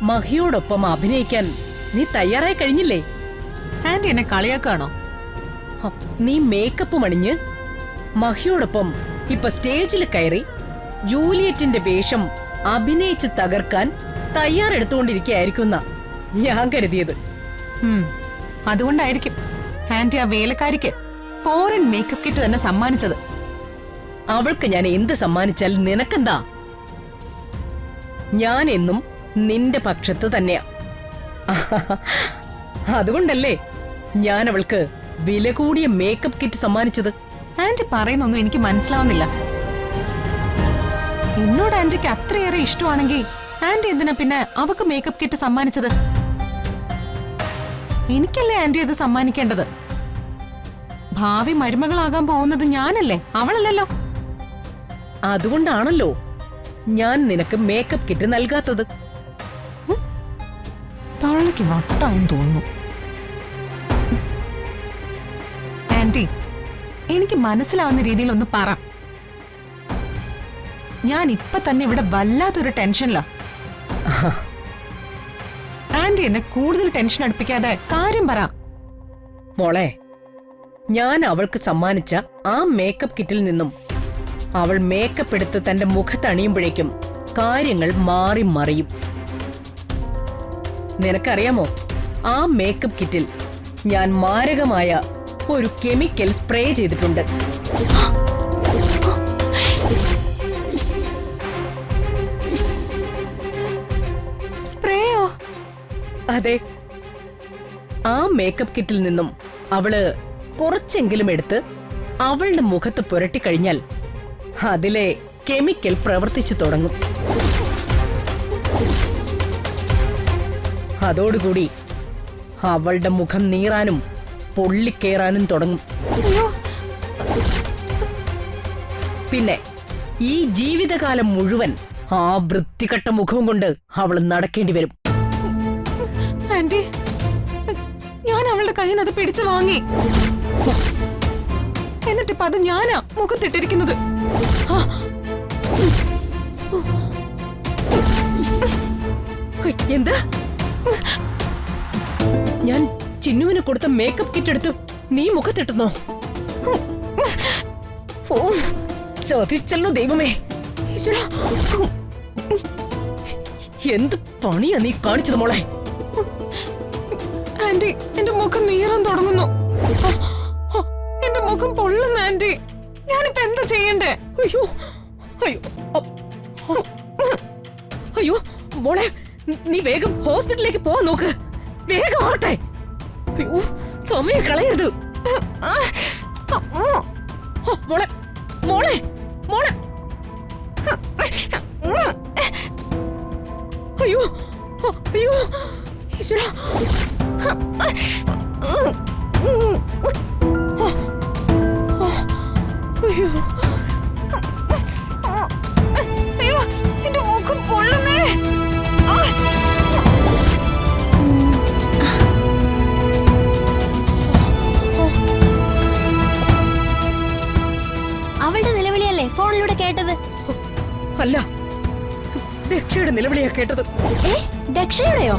മഹിയോടൊപ്പം അഭിനയിക്കാൻ നീ തയ്യാറായി കഴിഞ്ഞില്ലേ? ആന്റി എന്നെ കളിയാക്കാണോ? നീ മേക്കപ്പ് അണിഞ്ഞ് മഹിയോടൊപ്പം ഇപ്പൊ സ്റ്റേജിൽ കയറി ജൂലിയറ്റിന്റെ വേഷം അഭിനയിച്ച് തകർക്കാൻ തയ്യാറെടുത്തുകൊണ്ടിരിക്കുകയായിരിക്കുന്ന ഞാൻ കരുതിയത്. അതുകൊണ്ടായിരിക്കും ആന്റി ആ വേലക്കാരിക്ക് ഫോറിൻ മേക്കപ്പ് കിറ്റ് തന്നെ സമ്മാനിച്ചത്. അവൾക്ക് ഞാൻ എന്ത് സമ്മാനിച്ചാൽ നിനക്കെന്താ? ഞാൻ എന്നും നിന്റെ പക്ഷത്ത് തന്നെയാ. അതുകൊണ്ടല്ലേ ഞാൻ അവൾക്ക് വില കൂടിയ മേക്കപ്പ് കിറ്റ് സമ്മാനിച്ചത്. ആന്റി പറയുന്നൊന്നും എനിക്ക് മനസ്സിലാവുന്നില്ല. എന്നോട് ആന്റിക്ക് അത്രയേറെ ഇഷ്ടമാണെങ്കിൽ ആന്റി എന്തിനാ പിന്നെ അവക്ക് മേക്കപ്പ് കിറ്റ് സമ്മാനിച്ചത്? എനിക്കല്ലേ ആന്റി അത് സമ്മാനിക്കേണ്ടത്? ഭാവി മരുമകളാകാൻ പോകുന്നത് ഞാനല്ലേ, അവളല്ലല്ലോ. അതുകൊണ്ടാണല്ലോ ഞാൻ നിനക്ക് മേക്കപ്പ് കിറ്റ് നൽകാത്തത്. തള്ളക്ക് വട്ടായെന്ന് തോന്നുന്നു. ആന്റി, എനിക്ക് മനസ്സിലാവുന്ന രീതിയിൽ ഒന്ന് പറ. ഞാൻ ഇപ്പൊ തന്നെ ഇവിടെ വല്ലാത്തൊരു ടെൻഷനിലാ. ആന്റി എന്നെ കൂടുതൽ ടെൻഷൻ അടുപ്പിക്കാതെ കാര്യം പറ. മോളെ, ഞാൻ അവൾക്ക് സമ്മാനിച്ച ആ മേക്കപ്പ് കിറ്റിൽ നിന്നും അവൾ മേക്കപ്പ് എടുത്ത് തന്റെ മുഖത്തണിയുമ്പോഴേക്കും കാര്യങ്ങൾ മാറി മറിയും. നിനക്കറിയാമോ, ആ മേക്കപ്പ് കിറ്റിൽ ഞാൻ മാരകമായ ഒരു കെമിക്കൽ സ്പ്രേ ചെയ്തിട്ടുണ്ട്. സ്പ്രേയോ? അതെ, ആ മേക്കപ്പ് കിറ്റിൽ നിന്നും അവള് കുറച്ചെങ്കിലും എടുത്ത് അവളുടെ മുഖത്ത് പുരട്ടിക്കഴിഞ്ഞാൽ അതിലെ കെമിക്കൽ പ്രവർത്തിച്ചു തുടങ്ങും. അതോടുകൂടി അവളുടെ മുഖം നീറാനും പൊള്ളിക്കേറാനും തുടങ്ങും. പിന്നെ ഈ ജീവിതകാലം മുഴുവൻ ആ വൃത്തികെട്ട മുഖവും കൊണ്ട് അവൾ നടക്കേണ്ടി വരും. ആന്റി, ഞാൻ അവളുടെ കയ്യിൽ നിന്ന് അത് പിടിച്ചു വാങ്ങി. എന്നിട്ടിപ്പ അത് ഞാനാ മുഖത്തിട്ടിരിക്കുന്നത്. എന്താ? ഞാൻ ചിന്നുവിന് കൊടുത്ത മേക്കപ്പ് കിറ്റ് എടുത്ത് നീ മുഖത്തിട്ടുന്നോ? ചതിച്ചല്ലോ ദൈവമേ. എന്ത് പണിയാ നീ കാണിച്ചത് മോളെ? ആന്റി, എന്റെ മുഖം നീറാൻ തുടങ്ങുന്നു. എന്റെ മുഖം പൊള്ളുന്നു ആന്റി. ഞാനിപ്പോ എന്താ ചെയ്യണ്ടേ? അയ്യോ അയ്യോ അയ്യോ മോളെ, നീ വേഗം ഹോസ്പിറ്റലിലേക്ക് പോവാൻ നോക്ക്. വേഗം ആവട്ടെ. അയ്യോ, സമയം കളയരുത്. മോളെ മോളെ മോളെ. അയ്യോ അയ്യോ ഈശ്വരാ. അയ്യോ അയ്യോ, എന്റെ മുഖം പൊള്ളുന്നേ. അവളുടെ നിലവിളിയല്ലേ ഫോണിലൂടെ കേട്ടത്? അല്ല, ദക്ഷയുടെ നിലവിളിയാ കേട്ടത്. ദക്ഷയുടെയോ?